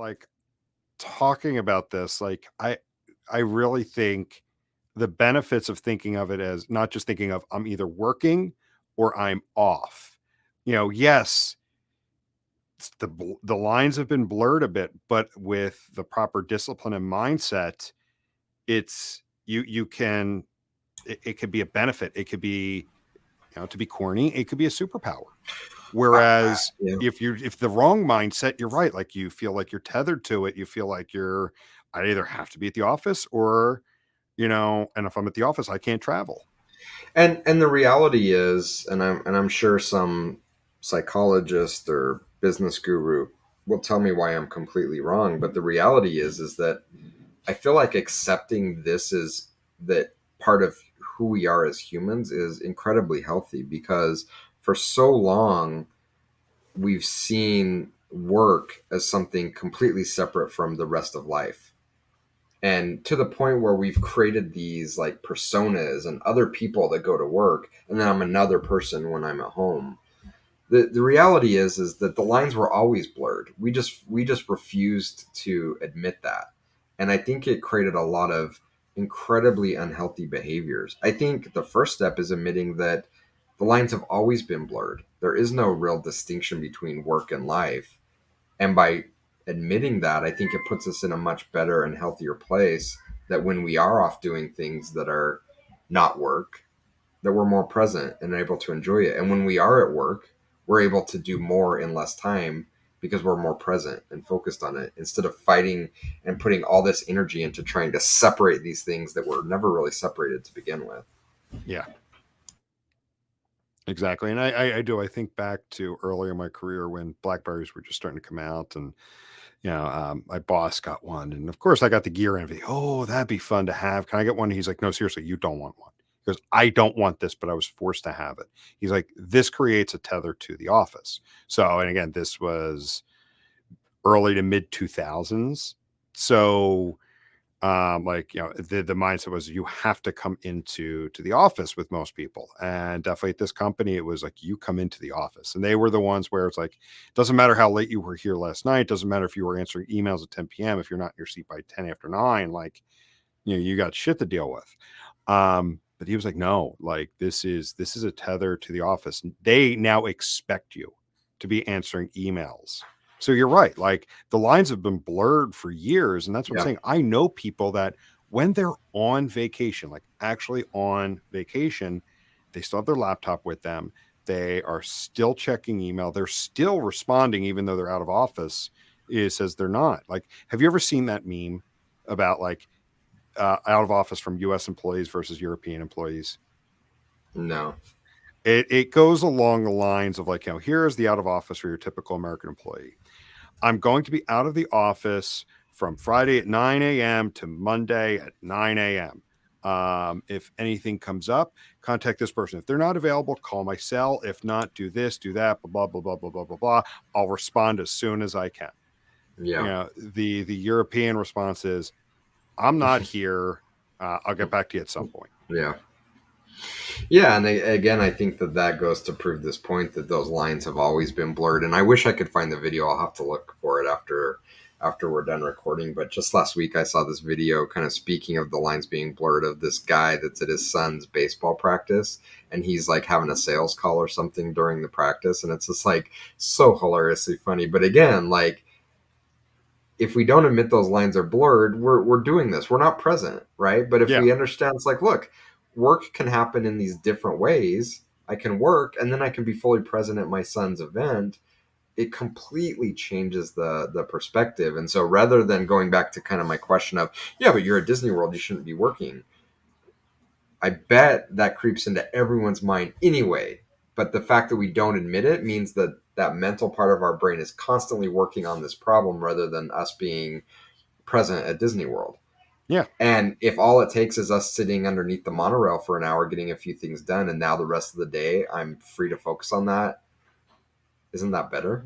like talking about this, like I really think the benefits of thinking of it as not just thinking of I'm either working or I'm off. Yes, the lines have been blurred a bit, but with the proper discipline and mindset, it's you can it could be a benefit. It could be, to be corny, it could be a superpower. Whereas Yeah. if the wrong mindset, you're right. Like you feel like you're tethered to it. You feel like I either have to be at the office or, and if I'm at the office, I can't travel. And the reality is, and I'm sure some psychologist or business guru will tell me why I'm completely wrong, but the reality is that I feel like accepting this is that part of who we are as humans is incredibly healthy, because for so long we've seen work as something completely separate from the rest of life, and to the point where we've created these like personas and other people that go to work, and then I'm another person when I'm at home. The reality is that the lines were always blurred. We just refused to admit that, and I think it created a lot of incredibly unhealthy behaviors. I think the first step is admitting that the lines have always been blurred. There is no real distinction between work and life, and by admitting that, I think it puts us in a much better and healthier place, that when we are off doing things that are not work, that we're more present and able to enjoy it. And when we are at work, we're able to do more in less time because we're more present and focused on it, instead of fighting and putting all this energy into trying to separate these things that were never really separated to begin with. Yeah, exactly. And I do. I think back to earlier in my career when Blackberries were just starting to come out, and my boss got one, and of course I got the gear envy. Oh, that'd be fun to have. Can I get one? He's like, no, seriously, you don't want one. Because I don't want this, but I was forced to have it. He's like, this creates a tether to the office. So, and again, this was early to mid 2000s. So, the mindset was you have to come to the office with most people, and definitely at this company it was like you come into the office, and they were the ones where it's like doesn't matter how late you were here last night, doesn't matter if you were answering emails at 10 p.m. if you're not in your seat by 10 after 9, like you got shit to deal with. But he was like, no, like this is a tether to the office. They now expect you to be answering emails. So you're right. Like the lines have been blurred for years. And that's what I'm Yeah. saying. I know people that when they're on vacation, like actually on vacation, they still have their laptop with them. They are still checking email. They're still responding, even though they're out of office. It says they're not. Like, have you ever seen that meme about like out of office from U.S. employees versus European employees? No. It goes along the lines of like, here is the out of office for your typical American employee. I'm going to be out of the office from Friday at 9 a.m. to Monday at 9 a.m. If anything comes up, contact this person. If they're not available, call my cell. If not, do this, do that, blah, blah, blah, blah, blah, blah, blah. I'll respond as soon as I can. Yeah. The European response is, I'm not here. I'll get back to you at some point. Yeah. Yeah, and again, I think that goes to prove this point, that those lines have always been blurred. And I wish I could find the video. I'll have to look for it after we're done recording. But just last week, I saw this video, kind of speaking of the lines being blurred, of this guy that's at his son's baseball practice, and he's like having a sales call or something during the practice, and it's just like so hilariously funny. But again, like, if we don't admit those lines are blurred, we're doing this. We're not present, right? But if Yeah. we understand, it's like, look, work can happen in these different ways. I can work, and then I can be fully present at my son's event. It completely changes the perspective. And so, rather than going back to kind of my question of, yeah, but you're at Disney World, you shouldn't be working, I bet that creeps into everyone's mind anyway. But the fact that we don't admit it means that that mental part of our brain is constantly working on this problem, rather than us being present at Disney World. Yeah. And if all it takes is us sitting underneath the monorail for an hour getting a few things done, and now the rest of the day I'm free to focus on that, isn't that better?